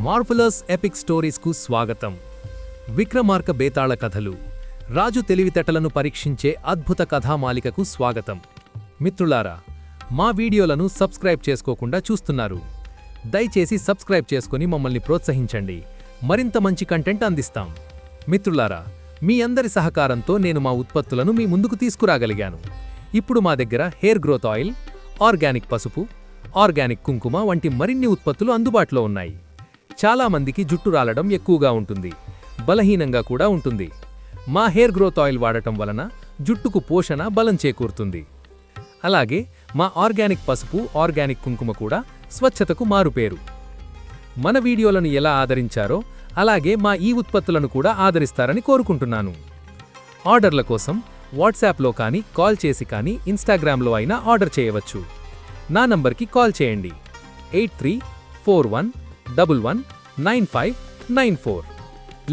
Marvellous epic స్టోరీస్కు స్వాగతం. విక్రమార్క బేతాళ కథలు, రాజు తెలివితేటలను పరీక్షించే అద్భుత కథామాలికకు స్వాగతం. మిత్రులారా, మా వీడియోలను సబ్స్క్రైబ్ చేసుకోకుండా చూస్తున్నారు. దయచేసి సబ్స్క్రైబ్ చేసుకుని మమ్మల్ని ప్రోత్సహించండి. మరింత మంచి కంటెంట్ అందిస్తాం. మిత్రులారా, మీ అందరి సహకారంతో నేను మా ఉత్పత్తులను మీ ముందుకు తీసుకురాగలిగాను. ఇప్పుడు మా దగ్గర హెయిర్ గ్రోత్ ఆయిల్, ఆర్గానిక్ పసుపు, ఆర్గానిక్ కుంకుమ వంటి మరిన్ని ఉత్పత్తులు అందుబాటులో ఉన్నాయి. చాలా మందికి జుట్టు రాలడం ఎక్కువగా ఉంటుంది, బలహీనంగా కూడా ఉంటుంది. మా హెయిర్ గ్రోత్ ఆయిల్ వాడటం వలన జుట్టుకు పోషణ, బలం చేకూరుతుంది. అలాగే మా ఆర్గానిక్ పసుపు, ఆర్గానిక్ కుంకుమ కూడా స్వచ్ఛతకు మారుపేరు. మన వీడియోలను ఎలా ఆదరించారో అలాగే మా ఈ ఉత్పత్తులను కూడా ఆదరిస్తారని కోరుకుంటున్నాను. ఆర్డర్ల కోసం వాట్సాప్లో కానీ, కాల్ చేసి కానీ, ఇన్స్టాగ్రామ్లో అయినా ఆర్డర్ చేయవచ్చు. నా నంబర్కి కాల్ చేయండి, 8341119594.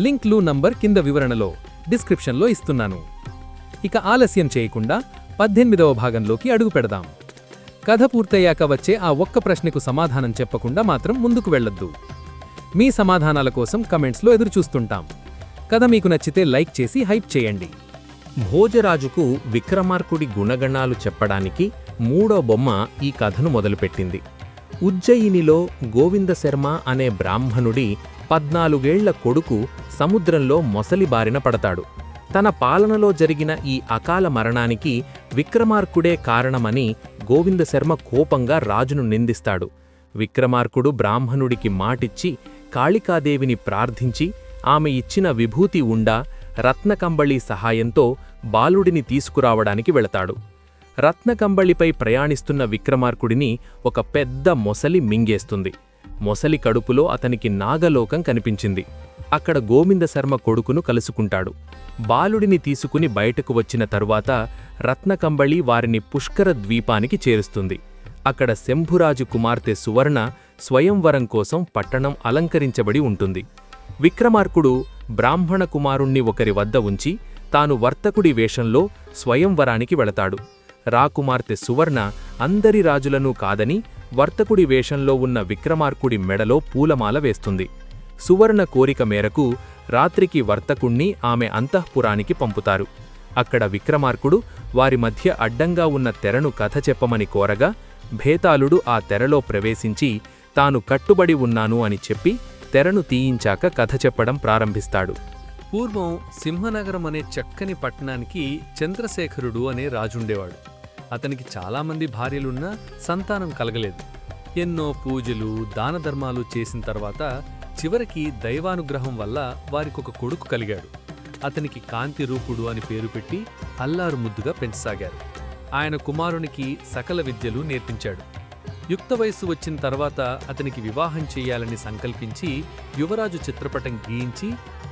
లింక్లు నంబర్ కింద వివరణలో, డిస్క్రిప్షన్లో ఇస్తున్నాను. ఇక ఆలస్యం చేయకుండా 18వ భాగంలోకి అడుగు పెడదాం. కథ పూర్తయ్యాక వచ్చే ఆ ఒక్క ప్రశ్నకు సమాధానం చెప్పకుండా మాత్రం ముందుకు వెళ్ళొద్దు. మీ సమాధానాల కోసం కమెంట్స్లో ఎదురుచూస్తుంటాం. కథ మీకు నచ్చితే లైక్ చేసి హైప్ చేయండి. భోజరాజుకు విక్రమార్కుడి గుణగణాలు చెప్పడానికి మూడో బొమ్మ ఈ కథను మొదలుపెట్టింది. ఉజ్జయినిలో గోవిందశర్మ అనే బ్రాహ్మణుడి 14 కొడుకు సముద్రంలో మొసలి బారిన పడతాడు. తన పాలనలో జరిగిన ఈ అకాల మరణానికి విక్రమార్కుడే కారణమని గోవిందశర్మ కోపంగా రాజును నిందిస్తాడు. విక్రమార్కుడు బ్రాహ్మణుడికి మాటిచ్చి కాళికాదేవిని ప్రార్థించి ఆమె ఇచ్చిన విభూతి ఉండా రత్నకంబళి సహాయంతో బాలుడిని తీసుకురావడానికి వెళతాడు. రత్నకంబళిపై ప్రయాణిస్తున్న విక్రమార్కుడిని ఒక పెద్ద మొసలి మింగేస్తుంది. మొసలి కడుపులో అతనికి నాగలోకం కనిపించింది. అక్కడ గోవిందశర్మ కొడుకును కలుసుకుంటాడు. బాలుడిని తీసుకుని బయటకు వచ్చిన తరువాత రత్నకంబళి వారిని పుష్కర ద్వీపానికి చేరుస్తుంది. అక్కడ శంభురాజు కుమార్తె సువర్ణ స్వయంవరం కోసం పట్టణం అలంకరించబడి ఉంటుంది. విక్రమార్కుడు బ్రాహ్మణ కుమారుణ్ణి ఒకరి వద్ద ఉంచి తాను వర్తకుడి వేషంలో స్వయంవరానికి వెళతాడు. రాకుమార్తె సువర్ణ అందరి రాజులను కాదని వర్తకుడి వేషంలో ఉన్న విక్రమార్కుడి మెడలో పూలమాల వేస్తుంది. సువర్ణ కోరిక మేరకు రాత్రికి వర్తకుణ్ణి ఆమె అంతఃపురానికి పంపుతారు. అక్కడ విక్రమార్కుడు వారి మధ్య అడ్డంగా ఉన్న తెరను కథ చెప్పమని కోరగా భేతాళుడు ఆ తెరలో ప్రవేశించి తాను కట్టుబడి ఉన్నాను అని చెప్పి తెరను తీయించాక కథ చెప్పడం ప్రారంభిస్తాడు. పూర్వం సింహనగరం అనే చక్కని పట్టణానికి చంద్రశేఖరుడు అనే రాజుండేవాడు. అతనికి చాలామంది భార్యలున్నా సంతానం కలగలేదు. ఎన్నో పూజలు, దానధర్మాలు చేసిన తర్వాత చివరికి దైవానుగ్రహం వల్ల వారికొక కొడుకు కలిగాడు. అతనికి కాంతిరూపుడు అని పేరు పెట్టి అల్లారు ముద్దుగా పెంచసాగారు. ఆయన కుమారునికి సకల విద్యలు నేర్పించాడు. యుక్త వయస్సు వచ్చిన తర్వాత అతనికి వివాహం చెయ్యాలని సంకల్పించి యువరాజు చిత్రపటం గీయించి,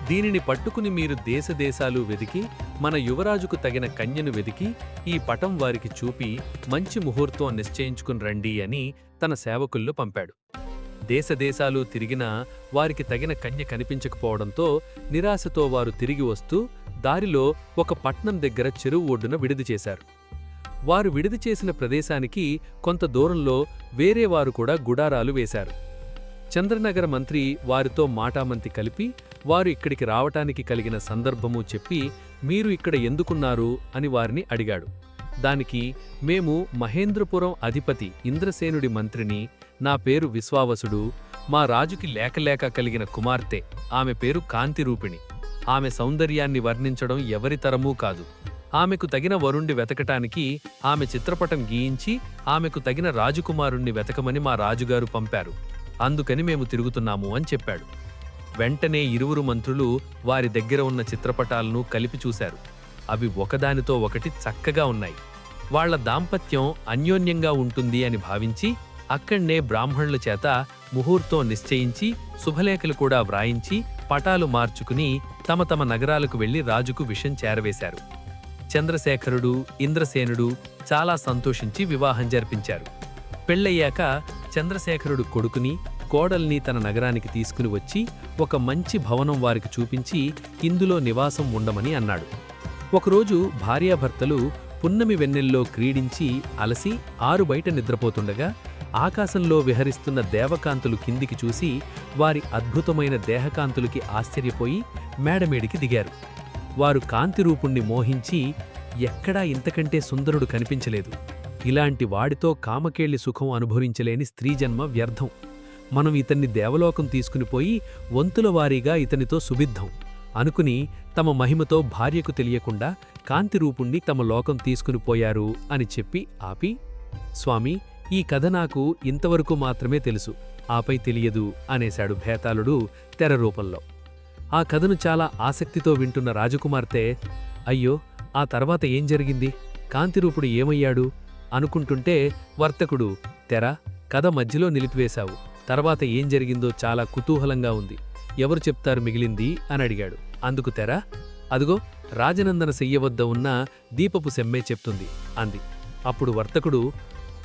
దీనిని పట్టుకుని మీరు దేశదేశాలు వెదికి మన యువరాజుకు తగిన కన్యను వెదికి ఈ పటం వారికి చూపి మంచి ముహూర్తం నిశ్చయించుకుని రండి అని తన సేవకుల్లో పంపాడు. దేశదేశాలు తిరిగినా వారికి తగిన కన్య కనిపించకపోవడంతో నిరాశతో వారు తిరిగి వస్తూ దారిలో ఒక పట్నం దగ్గర చెరువు ఒడ్డున విడిది చేశారు. వారు విడిది చేసిన ప్రదేశానికి కొంత దూరంలో వేరే వారు కూడా గుడారాలు వేశారు. చంద్రనగర మంత్రి వారితో మాటామంతి కలిపి వారు ఇక్కడికి రావటానికి కలిగిన సందర్భము చెప్పి, మీరు ఇక్కడ ఎందుకున్నారు అని వారిని అడిగాడు. దానికి, మేము మహేంద్రపురం అధిపతి ఇంద్రసేనుడి మంత్రిని, నా పేరు విశ్వావసుడు, మా రాజుకి లేకలేక కలిగిన కుమార్తె, ఆమె పేరు కాంతిరూపిణి. ఆమె సౌందర్యాన్ని వర్ణించడం ఎవరితరమూ కాదు. ఆమెకు తగిన వరుణ్ణి వెతకటానికి ఆమె చిత్రపటం గీయించి ఆమెకు తగిన రాజకుమారుణ్ణి వెతకమని మా రాజుగారు పంపారు. అందుకని మేము తిరుగుతున్నాము అని చెప్పాడు. వెంటనే ఇరువురు మంత్రులు వారి దగ్గర ఉన్న చిత్రపటాలను కలిపి చూశారు. అవి ఒకదానితో ఒకటి చక్కగా ఉన్నాయి. వాళ్ల దాంపత్యం అన్యోన్యంగా ఉంటుంది అని భావించి అక్కడ్నే బ్రాహ్మణుల చేత ముహూర్తం నిశ్చయించి శుభలేఖలు కూడా వ్రాయించి పటాలు మార్చుకుని తమ తమ నగరాలకు వెళ్లి రాజుకు విషయం చేరవేశారు. చంద్రశేఖరుడు, ఇంద్రసేనుడు చాలా సంతోషించి వివాహం జరిపించారు. పెళ్లయ్యాక చంద్రశేఖరుడు కొడుకుని, కోడల్ని తన నగరానికి తీసుకుని వచ్చి ఒక మంచి భవనం వారికి చూపించి ఇందులో నివాసం ఉండమని అన్నాడు. ఒకరోజు భార్యాభర్తలు పున్నమి వెన్నెల్లో క్రీడించి అలసి ఆరు బయట నిద్రపోతుండగా ఆకాశంలో విహరిస్తున్న దేవకాంతులు కిందికి చూసి వారి అద్భుతమైన దేహకాంతులకి ఆశ్చర్యపోయి మేడమేడికి దిగారు. వారు కాంతిరూపుణ్ణి మోహించి ఎక్కడా ఇంతకంటే సుందరుడు కనిపించలేదు. ఇలాంటి వాడితో కామకేళి సుఖం అనుభవించలేని స్త్రీజన్మ వ్యర్థం. మనం ఇతన్ని దేవలోకం తీసుకునిపోయి వంతుల వారీగా ఇతనితో సుబిద్ధం అనుకుని తమ మహిమతో భార్యకు తెలియకుండా కాంతిరూపుణ్ణి తమ లోకం తీసుకునిపోయారు అని చెప్పి ఆపి, స్వామి, ఈ కథ నాకు ఇంతవరకు మాత్రమే తెలుసు, ఆపై తెలియదు అనేశాడు భేతాళుడు తెర రూపంలో. ఆ కథను చాలా ఆసక్తితో వింటున్న రాజకుమార్తె, అయ్యో, ఆ తర్వాత ఏం జరిగింది, కాంతిరూపుడు ఏమయ్యాడు అనుకుంటుంటే వర్తకుడు, తెర, కథ మధ్యలో నిలిపివేశావు, తర్వాత ఏం జరిగిందో చాలా కుతూహలంగా ఉంది, ఎవరు చెప్తారు మిగిలింది అని అడిగాడు. అందుకు తెర, అదుగో రాజనందన శయ్యవద్ద ఉన్న దీపపు సెమ్మే చెప్తుంది అంది. అప్పుడు వర్తకుడు,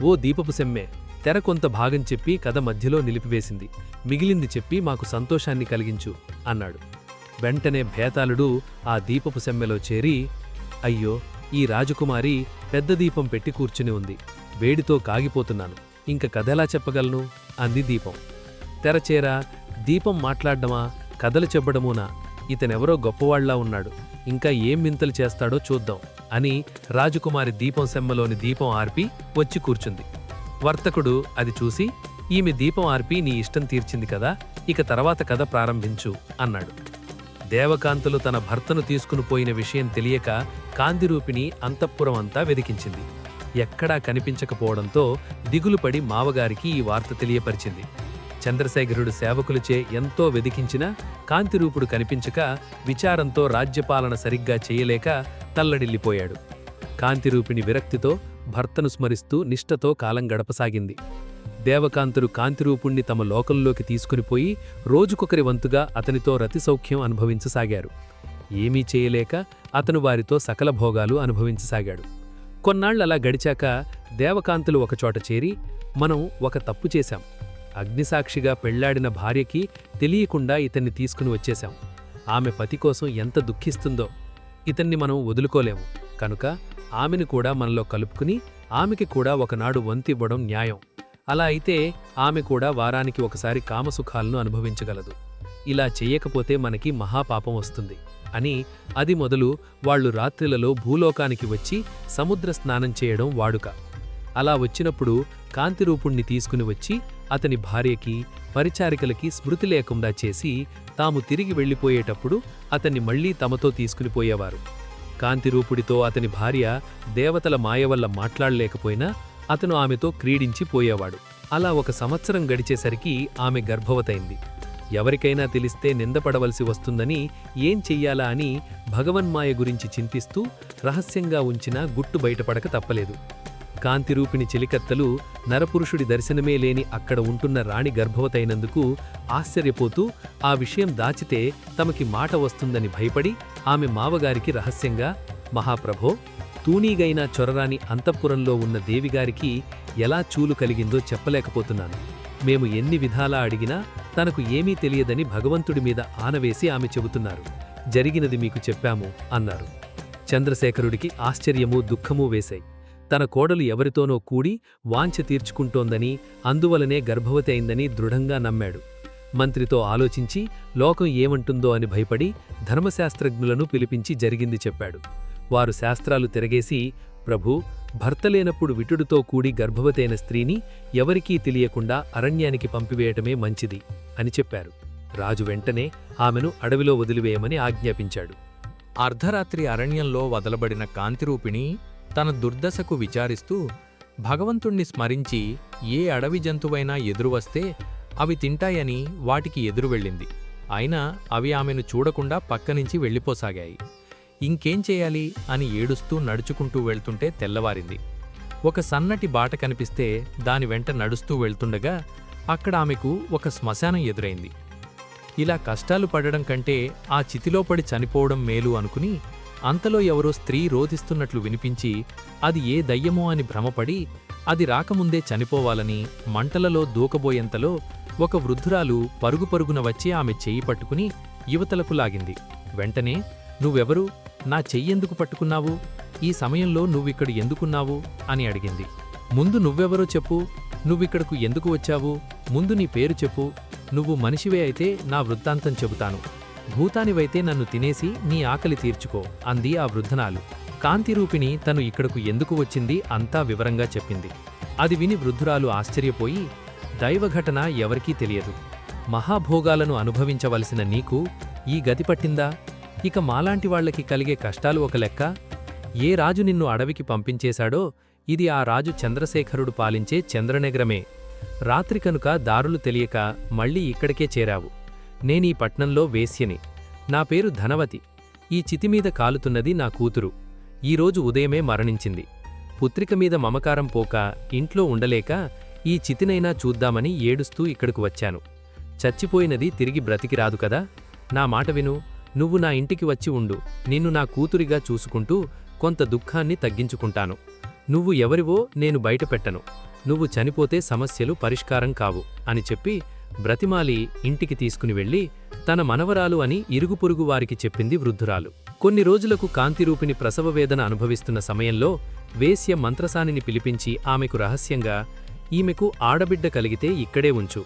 ఓ దీపపు సెమ్మే, తెర కొంత భాగం చెప్పి కథ మధ్యలో నిలిపివేసింది, మిగిలింది చెప్పి మాకు సంతోషాన్ని కలిగించు అన్నాడు. వెంటనే భేతాళుడు ఆ దీపపు సెమ్మెలో చేరి, అయ్యో, ఈ రాజకుమారి పెద్ద దీపం పెట్టి కూర్చుని ఉంది, వేడితో కాగిపోతున్నాను, ఇంక కథెలా చెప్పగలను అంది దీపం. తెరచేరా, దీపం మాట్లాడ్డమా, కథలు చెప్పడమూనా, ఇతనెవరో గొప్పవాళ్లా ఉన్నాడు, ఇంకా ఏం వింతలు చేస్తాడో చూద్దాం అని రాజకుమారి దీపం సెమ్మలోని దీపం ఆర్పి వచ్చి కూర్చుంది. వర్తకుడు అది చూసి, ఈమె దీపం ఆర్పి నీ ఇష్టం తీర్చింది కదా, ఇక తర్వాత కథ ప్రారంభించు అన్నాడు. దేవకాంతలు తన భర్తను తీసుకునిపోయిన విషయం తెలియక కాంతిరూపిణి అంతఃపురం అంతా వెదికించింది. ఎక్కడా కనిపించకపోవడంతో దిగులుపడి మావగారికి ఈ వార్త తెలియపరిచింది. చంద్రశేఖరుడు సేవకులచే ఎంతో వెదికించినా కాంతిరూపుడు కనిపించక విచారంతో రాజ్యపాలన సరిగ్గా చేయలేక తల్లడిల్లిపోయాడు. కాంతిరూపిణి విరక్తితో భర్తను స్మరిస్తూ నిష్ఠతో కాలం గడపసాగింది. దేవకాంతులు కాంతిరూపుణ్ణి తమ లోకంలోకి తీసుకునిపోయి రోజుకొకరి వంతుగా అతనితో రతిసౌఖ్యం అనుభవించసాగారు. ఏమీ చేయలేక అతను వారితో సకల భోగాలు అనుభవించసాగాడు. కొన్నాళ్లలా గడిచాక దేవకాంతులు ఒకచోట చేరి, మనం ఒక తప్పు చేశాం, అగ్నిసాక్షిగా పెళ్లాడిన భార్యకి తెలియకుండా ఇతన్ని తీసుకుని వచ్చేశాం, ఆమె పతి కోసం ఎంత దుఃఖిస్తుందో, ఇతన్ని మనం వదులుకోలేము, కనుక ఆమెను కూడా మనలో కలుపుకుని ఆమెకి కూడా ఒకనాడు వంతివ్వడం న్యాయం, అలా అయితే ఆమె కూడా వారానికి ఒకసారి కామసుఖాలను అనుభవించగలదు, ఇలా చెయ్యకపోతే మనకి మహాపాపం వస్తుంది అని అది మొదలు వాళ్లు రాత్రిలలో భూలోకానికి వచ్చి సముద్ర స్నానం చేయడం వాడుక. అలా వచ్చినప్పుడు కాంతిరూపుణ్ణి తీసుకుని వచ్చి అతని భార్యకి పరిచారికలకి స్మృతి లేకుండా చేసి తాము తిరిగి వెళ్ళిపోయేటప్పుడు అతన్ని మళ్లీ తమతో తీసుకునిపోయేవారు. కాంతిరూపుడితో అతని భార్య దేవతల మాయ వల్ల మాట్లాడలేకపోయినా అతను ఆమెతో క్రీడించి పోయేవాడు. అలా 1 సంవత్సరం గడిచేసరికి ఆమె గర్భవతైంది. ఎవరికైనా తెలిస్తే నిందపడవలసి వస్తుందని ఏం చెయ్యాలా అని భగవన్మాయ గురించి చింతిస్తూ రహస్యంగా ఉంచినా గుట్టు బయటపడక తప్పలేదు. కాంతిరూపిణి చెలికత్తలు నరపురుషుడి దర్శనమే లేని అక్కడ ఉంటున్న రాణి గర్భవతైనందుకు ఆశ్చర్యపోతూ ఆ విషయం దాచితే తమకి మాట వస్తుందని భయపడి ఆమె మావగారికి రహస్యంగా, మహాప్రభో, తూనీగైనా చొరరాని అంతఃపురంలో ఉన్న దేవిగారికి ఎలా చూలు కలిగిందో చెప్పలేకపోతున్నాను, మేము ఎన్ని విధాలా అడిగినా తనకు ఏమీ తెలియదని భగవంతుడి మీద ఆనవేసి ఆమె చెబుతున్నారు, జరిగినది మీకు చెప్పాము అన్నారు. చంద్రశేఖరుడికి ఆశ్చర్యమూ దుఃఖమూ వేశాయి. తన కోడలు ఎవరితోనో కూడి వాంఛ తీర్చుకుంటోందని, అందువలనే గర్భవతి అయిందని దృఢంగా నమ్మాడు. మంత్రితో ఆలోచించి లోకం ఏమంటుందో అని భయపడి ధర్మశాస్త్రజ్ఞులను పిలిపించి జరిగింది చెప్పాడు. వారు శాస్త్రాలు తిరగేసి, ప్రభూ, భర్త లేనప్పుడు విటుడితో కూడి గర్భవతైన స్త్రీని ఎవరికీ తెలియకుండా అరణ్యానికి పంపివేయటమే మంచిది అని చెప్పారు. రాజు వెంటనే ఆమెను అడవిలో వదిలివేయమని ఆజ్ఞాపించాడు. అర్ధరాత్రి అరణ్యంలో వదలబడిన కాంతిరూపిణి తన దుర్దశకు విచారిస్తూ భగవంతుణ్ణి స్మరించి ఏ అడవి జంతువైనా ఎదురువస్తే అవి తింటాయని వాటికి ఎదురు వెళ్ళింది. అయినా అవి ఆమెను చూడకుండా పక్కనుంచి వెళ్ళిపోసాగాయి. ఇంకేం చేయాలి అని ఏడుస్తూ నడుచుకుంటూ వెళ్తుంటే తెల్లవారింది. ఒక సన్నటి బాట కనిపిస్తే దాని వెంట నడుస్తూ వెళ్తుండగా అక్కడ ఆమెకు ఒక శ్మశానం ఎదురైంది. ఇలా కష్టాలు పడడం కంటే ఆ చితిలో పడి చనిపోవడం మేలు అనుకుని అంతలో ఎవరో స్త్రీ రోధిస్తున్నట్లు వినిపించి అది ఏ దయ్యమో అని భ్రమపడి అది రాకముందే చనిపోవాలని మంటలలో దూకబోయేంతలో ఒక వృద్ధురాలు పరుగుపరుగున వచ్చి ఆమె చెయ్యి పట్టుకుని యువతలకు లాగింది. వెంటనే, నువ్వెవరు, నా చెయ్యెందుకు పట్టుకున్నావు, ఈ సమయంలో నువ్విక్కడ ఎందుకున్నావు అని అడిగింది. ముందు నువ్వెవరో చెప్పు, నువ్విక్కడకు ఎందుకు వచ్చావు? ముందు నీ పేరు చెప్పు. నువ్వు మనిషివే అయితే నా వృత్తాంతం చెబుతాను. భూతానివైతే నన్ను తినేసి నీ ఆకలి తీర్చుకో అంది ఆ వృద్ధనాలు. కాంతిరూపిణి తను ఇక్కడకు ఎందుకు వచ్చింది అంతా వివరంగా చెప్పింది. అది విని వృద్ధురాలు ఆశ్చర్యపోయి, దైవఘటన ఎవరికీ తెలియదు. మహాభోగాలను అనుభవించవలసిన నీకు ఈ గతి పట్టిందా? ఇక మాలాంటి వాళ్లకి కలిగే కష్టాలు ఒక లెక్క. ఏ రాజు నిన్ను అడవికి పంపించేశాడో ఇది ఆ రాజు చంద్రశేఖరుడు పాలించే చంద్రనగరమే. రాత్రి కనుక దారులు తెలియక మళ్ళీ ఇక్కడికే చేరావు. నేనీ పట్నంలో వేశ్యని. నా పేరు ధనవతి. ఈ చితిమీద కాలుతున్నది నా కూతురు. ఈరోజు ఉదయమే మరణించింది. పుత్రిక మీద మమకారం పోక ఇంట్లో ఉండలేక ఈ చితినైనా చూద్దామని ఏడుస్తూ ఇక్కడకు వచ్చాను. చచ్చిపోయినది తిరిగి బ్రతికి రాదు కదా. నా మాట విను. నువ్వు నా ఇంటికి వచ్చి ఉండు. నిన్ను నా కూతురిగా చూసుకుంటూ కొంత దుఃఖాన్ని తగ్గించుకుంటాను. నువ్వు ఎవరివో నేను బయటపెట్టను. నువ్వు చనిపోతే సమస్యలు పరిష్కారం కావు అని చెప్పి బ్రతిమాలి ఇంటికి తీసుకుని వెళ్ళి తన మనవరాలు అని ఇరుగుపొరుగు వారికి చెప్పింది వృద్ధురాలు. కొన్ని రోజులకు కాంతిరూపిణి ప్రసవవేదన అనుభవిస్తున్న సమయంలో వేశ్య మంత్రసానిని పిలిపించి ఆమెకు రహస్యంగా, ఈమెకు ఆడబిడ్డ కలిగితే ఇక్కడే ఉంచు,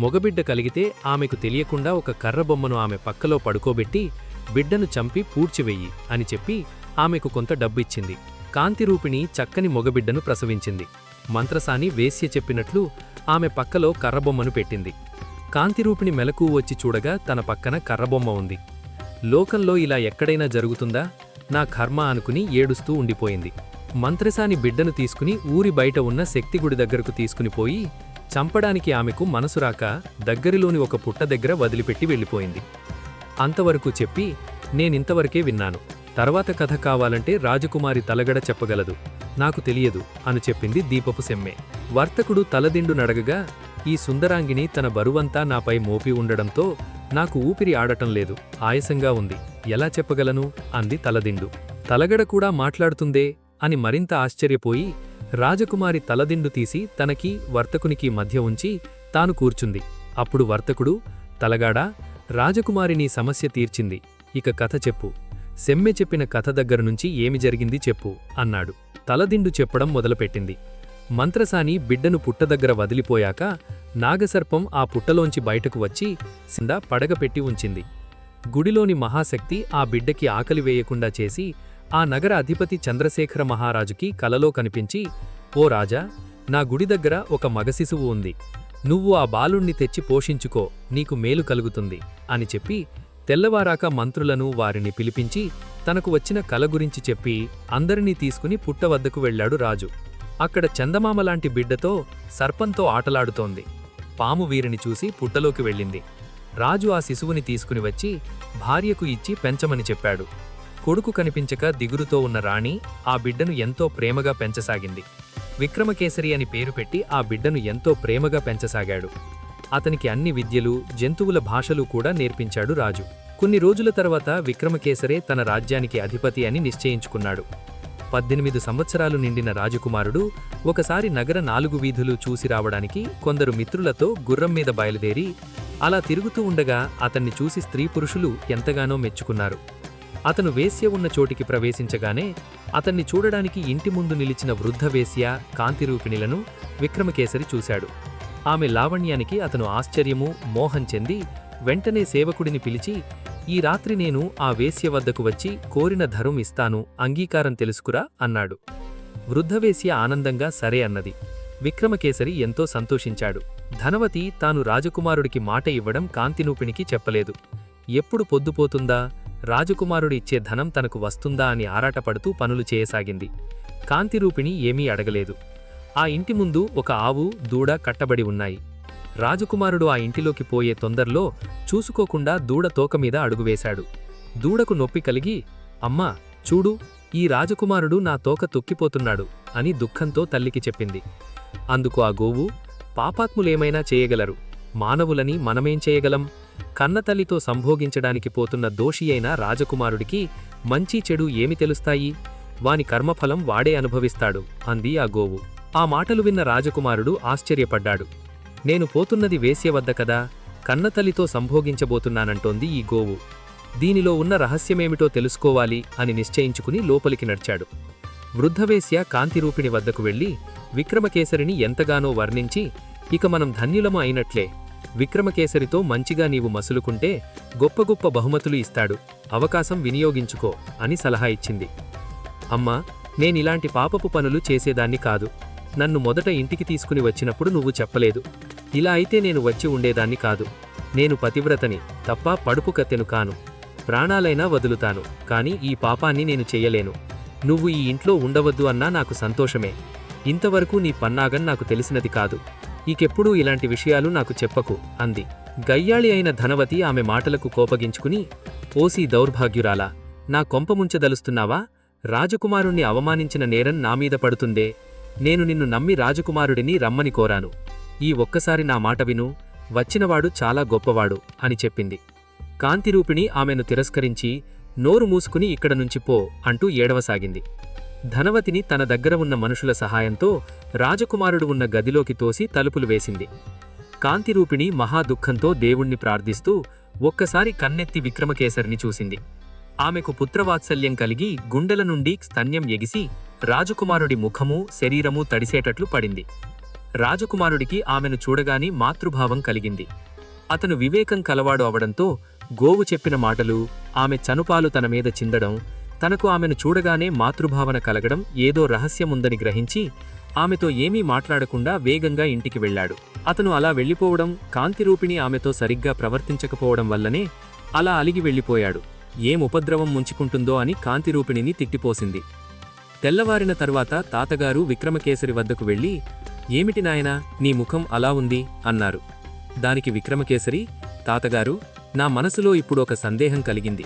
మొగబిడ్డ కలిగితే ఆమెకు తెలియకుండా ఒక కర్రబొమ్మను ఆమె పక్కలో పడుకోబెట్టి బిడ్డను చంపి పూడ్చివెయ్యి అని చెప్పి ఆమెకు కొంత డబ్బిచ్చింది. కాంతిరూపిణి చక్కని మొగబిడ్డను ప్రసవించింది. మంత్రసాని వేశ్య చెప్పినట్లు ఆమె పక్కలో కర్రబొమ్మను పెట్టింది. కాంతిరూపిణి మెలకువ వచ్చి చూడగా తన పక్కన కర్రబొమ్మ ఉంది. లోకంలో ఇలా ఎక్కడైనా జరుగుతుందా? నా కర్మ అనుకుని ఏడుస్తూ ఉండిపోయింది. మంత్రసాని బిడ్డను తీసుకుని ఊరి బయట ఉన్న శక్తిగుడి దగ్గరకు తీసుకునిపోయి చంపడానికి ఆమెకు మనసురాక దగ్గరిలోని ఒక పుట్ట దగ్గర వదిలిపెట్టి వెళ్ళిపోయింది. అంతవరకు చెప్పి నేనింతవరకే విన్నాను. తర్వాత కథ కావాలంటే రాజకుమారి తలగడ చెప్పగలదు, నాకు తెలియదు అని చెప్పింది దీపపు సెమ్మె. వర్తకుడు తలదిండు నడగగా ఈ సుందరాంగిని తన బరువంతా నాపై మోపి ఉండడంతో నాకు ఊపిరి ఆడటం లేదు, ఆయాసంగా ఉంది, ఎలా చెప్పగలను అంది తలదిండు. తలగడ కూడా మాట్లాడుతుందే అని మరింత ఆశ్చర్యపోయి రాజకుమారి తలదిండు తీసి తనకి వర్తకునికి మధ్య ఉంచి తాను కూర్చుంది. అప్పుడు వర్తకుడు, తలగాడా, రాజకుమారి నీ సమస్య తీర్చింది, ఇక కథ చెప్పు. సెమ్మె చెప్పిన కథ దగ్గరనుంచి ఏమి జరిగింది చెప్పు అన్నాడు. తలదిండు చెప్పడం మొదలుపెట్టింది. మంత్రసాని బిడ్డను పుట్టదగ్గర వదిలిపోయాక నాగసర్పం ఆ పుట్టలోంచి బయటకు వచ్చి సింద పడగపెట్టి ఉంచింది. గుడిలోని మహాశక్తి ఆ బిడ్డకి ఆకలి వేయకుండా చేసి ఆ నగర అధిపతి చంద్రశేఖర మహారాజుకి కలలో కనిపించి, ఓ రాజా, నా గుడి దగ్గర ఒక మగశిశువు ఉంది. నువ్వు ఆ బాలుణ్ణి తెచ్చి పోషించుకో, నీకు మేలు కలుగుతుంది అని చెప్పి తెల్లవారాక మంత్రులను వారిని పిలిపించి తనకు వచ్చిన కల గురించి చెప్పి అందరినీ తీసుకుని పుట్ట వద్దకు వెళ్లాడు రాజు. అక్కడ చందమామలాంటి బిడ్డతో సర్పంతో ఆటలాడుతోంది. పాము వీరిని చూసి పుట్టలోకి వెళ్ళింది. రాజు ఆ శిశువుని తీసుకుని వచ్చి భార్యకు ఇచ్చి పెంచమని చెప్పాడు. కొడుకు కనిపించక దిగురుతో ఉన్న రాణి ఆ బిడ్డను ఎంతో ప్రేమగా పెంచసాగింది. విక్రమకేసరి అని పేరు పెట్టి ఆ బిడ్డను ఎంతో ప్రేమగా పెంచసాగాడు. అతనికి అన్ని విద్యలు, జంతువుల భాషలు కూడా నేర్పించాడు రాజు. కొన్ని రోజుల తర్వాత విక్రమకేసరే తన రాజ్యానికి అధిపతి అని నిశ్చయించుకున్నాడు. 18 సంవత్సరాలు నిండిన రాజకుమారుడు ఒకసారి నగర 4 వీధులు చూసి రావడానికి కొందరు మిత్రులతో గుర్రం మీద బయలుదేరి అలా తిరుగుతూ ఉండగా అతన్ని చూసి స్త్రీ పురుషులు ఎంతగానో మెచ్చుకున్నారు. అతను వేశ్య ఉన్న చోటికి ప్రవేశించగానే అతన్ని చూడడానికి ఇంటి ముందు నిలిచిన వృద్ధ వేశ్య కాంతిరూపిణిలను విక్రమకేసరి చూశాడు. ఆమె లావణ్యానికి అతను ఆశ్చర్యము, మోహం చెంది వెంటనే సేవకుడిని పిలిచి, ఈ రాత్రి నేను ఆ వేశ్య వద్దకు వచ్చి కోరిన ధరం ఇస్తాను, అంగీకారం తెలుసుకురా అన్నాడు. వృద్ధవేశ్య ఆనందంగా సరే అన్నది. విక్రమకేసరి ఎంతో సంతోషించాడు. ధనవతి తాను రాజకుమారుడికి మాట ఇవ్వడం కాంతిరూపిణికి చెప్పలేదు. ఎప్పుడు పొద్దుపోతుందా, రాజకుమారుడు ఇచ్చే ధనం తనకు వస్తుందా అని ఆరాటపడుతూ పనులు చేయసాగింది. కాంతిరూపిణి ఏమీ అడగలేదు. ఆ ఇంటి ముందు ఒక ఆవు, దూడ కట్టబడి ఉన్నాయి. రాజకుమారుడు ఆ ఇంటిలోకి పోయే తొందరలో చూసుకోకుండా దూడ తోకమీద అడుగువేశాడు. దూడకు నొప్పి కలిగి, అమ్మా చూడు, ఈ రాజకుమారుడు నా తోక తొక్కిపోతున్నాడు అని దుఃఖంతో తల్లికి చెప్పింది. అందుకు ఆ గోవు, పాపాత్ములేమైనా చేయగలరు, మానవులని మనమేం చేయగలం? కన్నతల్లితో సంభోగించడానికి పోతున్న దోషి అయిన రాజకుమారుడికి మంచి చెడు ఏమి తెలుస్తాయి? వాని కర్మఫలం వాడే అనుభవిస్తాడు అంది ఆ గోవు. ఆ మాటలు విన్న రాజకుమారుడు ఆశ్చర్యపడ్డాడు. నేను పోతున్నది వేశ్య వద్ద కదా, కన్నతల్లితో సంభోగించబోతున్నానంటోంది ఈ గోవు. దీనిలో ఉన్న రహస్యమేమిటో తెలుసుకోవాలి అని నిశ్చయించుకుని లోపలికి నడిచాడు. వృద్ధవేశ్య కాంతిరూపిణి వద్దకు వెళ్ళి, విక్రమకేసరిని ఎంతగానో వర్ణించి, ఇక మనం ధన్యులము అయినట్లే, విక్రమకేసరితో మంచిగా నీవు మసులుకుంటే గొప్ప గొప్ప బహుమతులు ఇస్తాడు, అవకాశం వినియోగించుకో అని సలహా ఇచ్చింది. అమ్మా, నేనిలాంటి పాపపు పనులు చేసేదాన్ని కాదు. నన్ను మొదట ఇంటికి తీసుకుని వచ్చినప్పుడు నువ్వు చెప్పలేదు. ఇలా అయితే నేను వచ్చి ఉండేదాన్ని కాదు. నేను పతివ్రతని తప్ప పడుపు కత్తెను కాను. ప్రాణాలైనా వదులుతాను, కాని ఈ పాపాన్ని నేను చెయ్యలేను. నువ్వు ఈ ఇంట్లో ఉండవద్దు అన్నా నాకు సంతోషమే. ఇంతవరకు నీ పన్నాగం నాకు తెలిసినది కాదు. ఈకెప్పుడూ ఇలాంటి విషయాలు నాకు చెప్పకు అంది. గయ్యాళి అయిన ధనవతి ఆమె మాటలకు కోపగించుకుని, ఓసీ దౌర్భాగ్యురాలా, నా కొంపముంచదలుస్తున్నావా? రాజకుమారుణ్ణి అవమానించిన నేరం నామీద పడుతుందే. నేను నిన్ను నమ్మి రాజకుమారుడిని రమ్మని కోరాను. ఈ ఒక్కసారి నా మాట విను, వచ్చినవాడు చాలా గొప్పవాడు అని చెప్పింది. కాంతిరూపిణి ఆమెను తిరస్కరించి, నోరు మూసుకుని ఇక్కడ నుంచి పో అంటూ ఏడవసాగింది. ధనవతిని తన దగ్గర ఉన్న మనుషుల సహాయంతో రాజకుమారుడు ఉన్న గదిలోకి తోసి తలుపులు వేసింది. కాంతిరూపిణి మహాదుఃఖంతో దేవుణ్ణి ప్రార్థిస్తూ ఒక్కసారి కన్నెత్తి విక్రమకేసరిని చూసింది. ఆమెకు పుత్రవాత్సల్యం కలిగి గుండెల నుండి స్తన్యం ఎగిసి రాజకుమారుడి ముఖమూ శరీరమూ తడిసేటట్లు పడింది. రాజకుమారుడికి ఆమెను చూడగాని మాతృభావం కలిగింది. అతను వివేకం కలవాడు అవడంతో గోవు చెప్పిన మాటలు, ఆమె చనుపాలు తన మీద చిందడం, తనకు ఆమెను చూడగానే మాతృభావన కలగడం ఏదో రహస్యముందని గ్రహించి ఆమెతో ఏమీ మాట్లాడకుండా వేగంగా ఇంటికి వెళ్లాడు. అతను అలా వెళ్లిపోవడం, కాంతిరూపిణి ఆమెతో సరిగ్గా ప్రవర్తించకపోవడం వల్లనే అలా అలిగి వెళ్లిపోయాడు. ఏం ఉపద్రవం ముంచుకుంటుందో అని కాంతిరూపిణిని తిట్టిపోసింది. తెల్లవారిన తర్వాత తాతగారు విక్రమకేసరి వద్దకు వెళ్లి, ఏమిటి నాయనా, నీ ముఖం అలా ఉంది అన్నారు. దానికి విక్రమకేసరి, తాతగారు, నా మనసులో ఇప్పుడు ఒక సందేహం కలిగింది.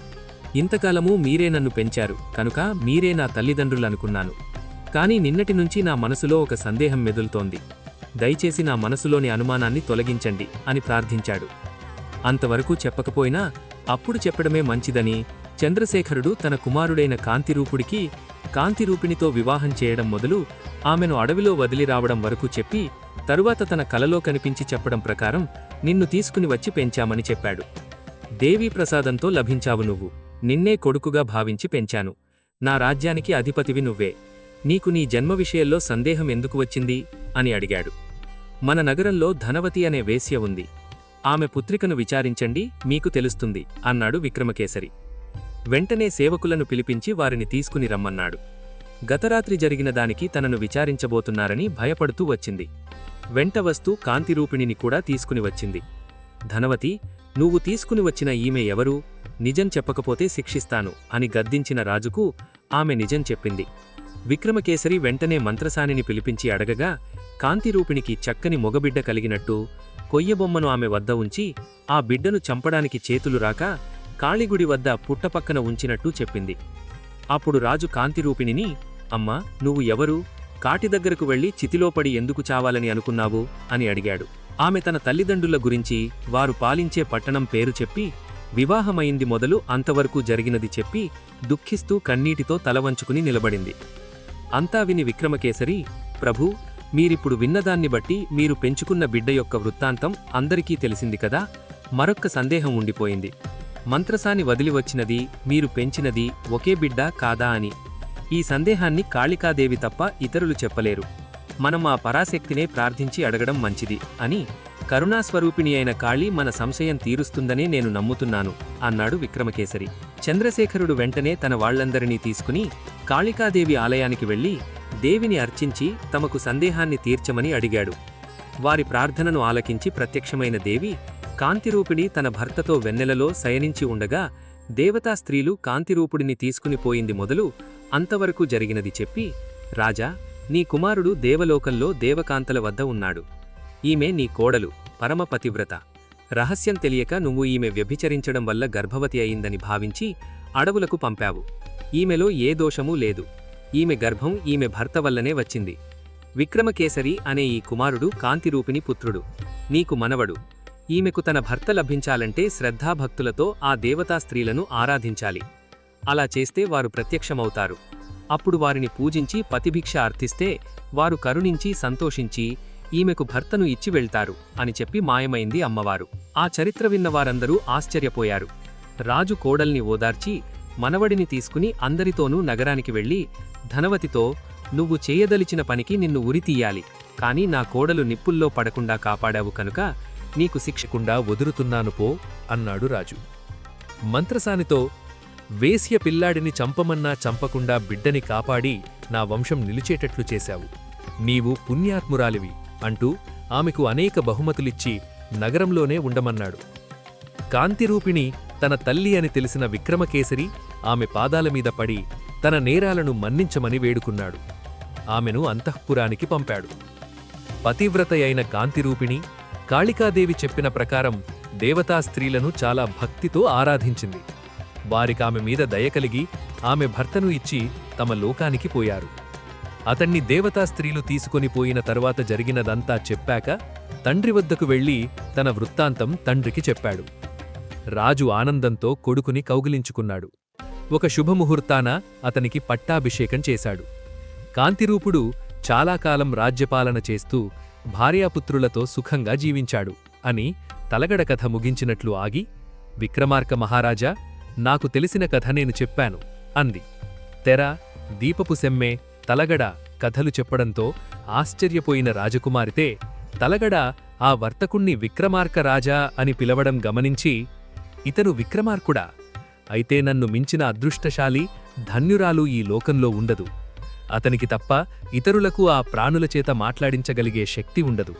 ఇంతకాలమూ మీరే నన్ను పెంచారు కనుక మీరే నా తల్లిదండ్రులనుకున్నాను. కాని నిన్నటి నుంచి నా మనసులో ఒక సందేహం మెదులుతోంది. దయచేసి నా మనసులోని అనుమానాన్ని తొలగించండి అని ప్రార్థించాడు. అంతవరకు చెప్పకపోయినా అప్పుడు చెప్పడమే మంచిదని చంద్రశేఖరుడు తన కుమారుడైన కాంతిరూపుడికి కాంతిరూపిణితో వివాహం చేయడం మొదలు ఆమెను అడవిలో వదిలి రావడం వరకు చెప్పి, తరువాత తన కలలో కనిపించి చెప్పడం ప్రకారం నిన్ను తీసుకుని వచ్చి పెంచామని చెప్పాడు. దేవీ ప్రసాదంతో లభించావు నువ్వు. నిన్నే కొడుకుగా భావించి పెంచాను. నా రాజ్యానికి అధిపతివి నువ్వే. నీకు నీ జన్మ విషయంలో సందేహం ఎందుకు వచ్చింది అని అడిగాడు. మన నగరంలో ధనవతి అనే వేశ్య ఉంది. ఆమె పుత్రికను విచారించండి, మీకు తెలుస్తుంది అన్నాడు విక్రమకేసరి. వెంటనే సేవకులను పిలిపించి వారిని తీసుకుని రమ్మన్నాడు. గతరాత్రి జరిగిన దానికి తనను విచారించబోతున్నారని భయపడుతూ వచ్చింది. వెంట వస్తూ కాంతిరూపిణిని కూడా తీసుకుని వచ్చింది. ధనవతి, నువ్వు తీసుకుని వచ్చిన ఈమె ఎవరు? నిజం చెప్పకపోతే శిక్షిస్తాను అని గద్దించిన రాజుకు ఆమె నిజం చెప్పింది. విక్రమకేసరి వెంటనే మంత్రసానిని పిలిపించి అడగగా, కాంతిరూపిణికి చక్కని మొగబిడ్డ కలిగినట్టు కొయ్యబొమ్మను ఆమె వద్ద ఉంచి ఆ బిడ్డను చంపడానికి చేతులు రాక కాళిగుడి వద్ద పుట్టపక్కన ఉంచినట్టు చెప్పింది. అప్పుడు రాజు కాంతిరూపిణిని, అమ్మా, నువ్వు ఎవరు? కాటి దగ్గరకు వెళ్లి చితిలోపడి ఎందుకు చావాలని అనుకున్నావు అని అడిగాడు. ఆమె తన తల్లిదండ్రుల గురించి, వారు పాలించే పట్టణం పేరు చెప్పి, వివాహమైంది మొదలు అంతవరకు జరిగినది చెప్పి దుఃఖిస్తూ కన్నీటితో తలవంచుకుని నిలబడింది. అంతా విని విక్రమకేసరి, ప్రభూ, మీరిప్పుడు విన్నదాన్ని బట్టి మీరు పెంచుకున్న బిడ్డ యొక్క వృత్తాంతం అందరికీ తెలిసింది కదా. మరొక్క సందేహం ఉండిపోయింది. మంత్రసాని వదిలి వచ్చినది, మీరు పెంచినది ఒకే బిడ్డ కాదా అని. ఈ సందేహాన్ని కాళికాదేవి తప్ప ఇతరులు చెప్పలేరు. మనం ఆ పరాశక్తినే ప్రార్థించి అడగడం మంచిది అని కరుణాస్వరూపిణి అయిన కాళీ మన సంశయం తీరుస్తుందనే నేను నమ్ముతున్నాను అన్నాడు విక్రమకేసరి. చంద్రశేఖరుడు వెంటనే తన వాళ్లందరినీ తీసుకుని కాళికాదేవి ఆలయానికి వెళ్లి దేవిని అర్చించి తమకు సందేహాన్ని తీర్చమని అడిగాడు. వారి ప్రార్థనను ఆలకించి ప్రత్యక్షమైన దేవి కాంతిరూపిణి తన భర్తతో వెన్నెలలో శయనించి ఉండగా దేవతా స్త్రీలు కాంతిరూపుడిని తీసుకుని పోయింది మొదలు అంతవరకు జరిగినది చెప్పి, రాజా, నీ కుమారుడు దేవలోకంలో దేవకాంతల వద్ద ఉన్నాడు. ఈమె నీ కోడలు, పరమపతివ్రత. రహస్యం తెలియక నువ్వు ఈమె వ్యభిచరించడం వల్ల గర్భవతి అయిందని భావించి అడవులకు పంపావు. ఈమెలో ఏ దోషమూ లేదు. ఈమె గర్భం ఈమె భర్త వల్లనే వచ్చింది. విక్రమకేసరి అనే ఈ కుమారుడు కాంతిరూపిణి పుత్రుడు, నీకు మనవడు. ఈమెకు తన భర్త లభించాలంటే శ్రద్ధాభక్తులతో ఆ దేవతా స్త్రీలను ఆరాధించాలి. అలా చేస్తే వారు ప్రత్యక్షమవుతారు. అప్పుడు వారిని పూజించి పతిభిక్ష అర్థిస్తే వారు కరుణించి సంతోషించి ఈమెకు భర్తను ఇచ్చి వెళ్తారు అని చెప్పి మాయమైంది అమ్మవారు. ఆ చరిత్ర విన్న వారందరూ ఆశ్చర్యపోయారు. రాజు కోడల్ని ఓదార్చి మనవడిని తీసుకుని అందరితోనూ నగరానికి వెళ్లి ధనవతితో, నువ్వు చేయదలిచిన పనికి నిన్ను ఉరితీయాలి. కాని నా కోడలు నిప్పుల్లో పడకుండా కాపాడావు కనుక నీకు శిక్షకుండా వదులుతున్నాను పో అన్నాడు రాజు. మంత్రసానితో వేశ్య పిల్లాడిని చంపమన్నా చంపకుండా బిడ్డని కాపాడి నా వంశం నిలిచేటట్లు చేశావు. నీవు పుణ్యాత్మురాలివి అంటూ ఆమెకు అనేక బహుమతులిచ్చి నగరంలోనే ఉండమన్నాడు. కాంతిరూపిణి తన తల్లి అని తెలిసిన విక్రమకేసరి ఆమె పాదాలమీద పడి తన నేరాలను మన్నించమని వేడుకున్నాడు. ఆమెను అంతఃపురానికి పంపాడు. పతివ్రత అయిన కాంతిరూపిణి కాళికాదేవి చెప్పిన ప్రకారం దేవతా స్త్రీలను చాలా భక్తితో ఆరాధించింది. వారికామె మీద దయకలిగి ఆమె భర్తను ఇచ్చి తమ లోకానికి పోయారు. అతన్ని దేవతా స్త్రీలు తీసుకొని పోయిన తరువాత జరిగినదంతా చెప్పాక తండ్రి వద్దకు వెళ్లి తన వృత్తాంతం తండ్రికి చెప్పాడు. రాజు ఆనందంతో కొడుకుని కౌగిలించుకున్నాడు. ఒక శుభముహూర్తాన అతనికి పట్టాభిషేకం చేశాడు. కాంతిరూపుడు చాలా కాలం రాజ్యపాలన చేస్తూ భార్యాపుత్రులతో సుఖంగా జీవించాడు అని తలగడ కథ ముగించినట్లు ఆగి, విక్రమార్క మహారాజా, నాకు తెలిసిన కథ నేను చెప్పాను అంది. తెర, దీపపు సెమ్మె, తలగడ కథలు చెప్పడంతో ఆశ్చర్యపోయిన రాజకుమారితే తలగడ ఆ వర్తకుణ్ణి విక్రమార్క రాజా అని పిలవడం గమనించి, ఇతను విక్రమార్కుడా? అయితే నన్ను మించిన అదృష్టశాలి, ధన్యురాలు ఈ లోకంలో ఉండదు. అతనికి తప్ప ఇతరులకు ఆ ప్రాణుల చేత మాట్లాడించగలిగే శక్తి ఉండదు.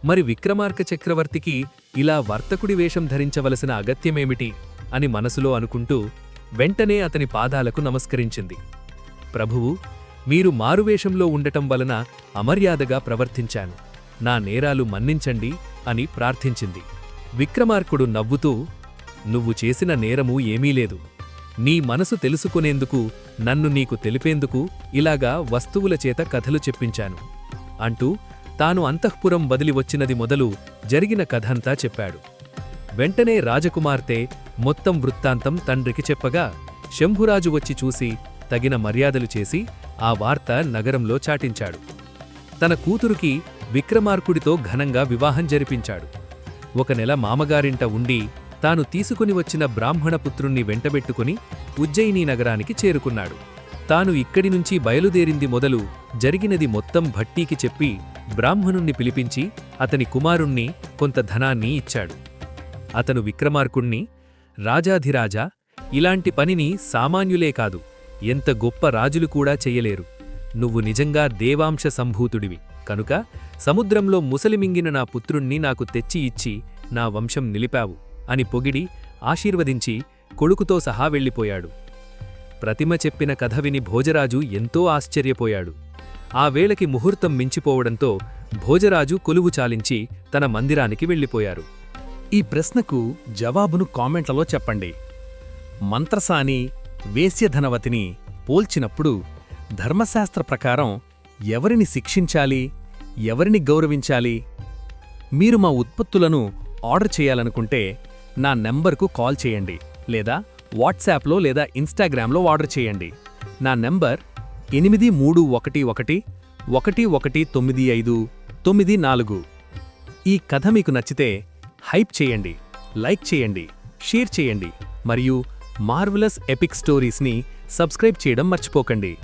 మరి విక్రమార్క చక్రవర్తికి ఇలా వర్తకుడి వేషం ధరించవలసిన అగత్యమేమిటి అని మనసులో అనుకుంటూ వెంటనే అతని పాదాలకు నమస్కరించింది. ప్రభువు, మీరు మారువేషంలో ఉండటం వలన అమర్యాదగా ప్రవర్తించాను. నా నేరాలు మన్నించండి అని ప్రార్థించింది. విక్రమార్కుడు నవ్వుతూ, నువ్వు చేసిన నేరము ఏమీ లేదు. నీ మనసు తెలుసుకునేందుకు, నన్ను నీకు తెలిపేందుకు ఇలాగా వస్తువుల చేత కథలు చెప్పించాను అంటూ తాను అంతఃపురం వదిలి వచ్చినది మొదలు జరిగిన కథంతా చెప్పాడు. వెంటనే రాజకుమార్తె మొత్తం వృత్తాంతం తండ్రికి చెప్పగా శంభురాజు వచ్చి చూసి తగిన మర్యాదలు చేసి ఆ వార్త నగరంలో చాటించాడు. తన కూతురుకి విక్రమార్కుడితో ఘనంగా వివాహం జరిపించాడు. ఒక నెల మామగారింట ఉండి తాను తీసుకుని వచ్చిన బ్రాహ్మణపుత్రుణ్ణి వెంటబెట్టుకుని ఉజ్జయిని నగరానికి చేరుకున్నాడు. తాను ఇక్కడి నుంచి బయలుదేరింది మొదలు జరిగినది మొత్తం భట్టీకి చెప్పి బ్రాహ్మణుణ్ణి పిలిపించి అతని కుమారుణ్ణి కొంత ధనాన్ని ఇచ్చాడు. అతను విక్రమార్కుణ్ణి, రాజాధిరాజా, ఇలాంటి పనిని సామాన్యులే కాదు, ఎంత గొప్ప రాజులు కూడా చెయ్యలేరు. నువ్వు నిజంగా దేవాంశ సంభూతుడివి కనుక సముద్రంలో ముసలిమింగిన నా పుత్రుణ్ణి నాకు తెచ్చి ఇచ్చి నా వంశం నిలిపావు అని పొగిడి ఆశీర్వదించి కొడుకుతో సహా వెళ్ళిపోయాడు. ప్రతిమ చెప్పిన కథ విని భోజరాజు ఎంతో ఆశ్చర్యపోయాడు. ఆ వేళకి ముహూర్తం మించిపోవడంతో భోజరాజు కొలువు చాలించి తన మందిరానికి వెళ్ళిపోయారు. ఈ ప్రశ్నకు జవాబును కామెంట్లలో చెప్పండి. మంత్రసాని, వేశ్యధనవతిని పోల్చినప్పుడు ధర్మశాస్త్ర ప్రకారం ఎవరిని శిక్షించాలి, ఎవరిని గౌరవించాలి? మీరు మా ఉత్పత్తులను ఆర్డర్ చేయాలనుకుంటే నా నెంబర్కు కాల్ చేయండి, లేదా వాట్సాప్లో లేదా ఇన్స్టాగ్రామ్లో ఆర్డర్ చేయండి. నా నెంబర్ 8311119594. ఈ కథ మీకు నచ్చితే హైప్ చేయండి, లైక్ చేయండి, షేర్ చేయండి మరియు మార్వెలస్ ఎపిక్ స్టోరీస్ని సబ్స్క్రైబ్ చేయడం మర్చిపోకండి.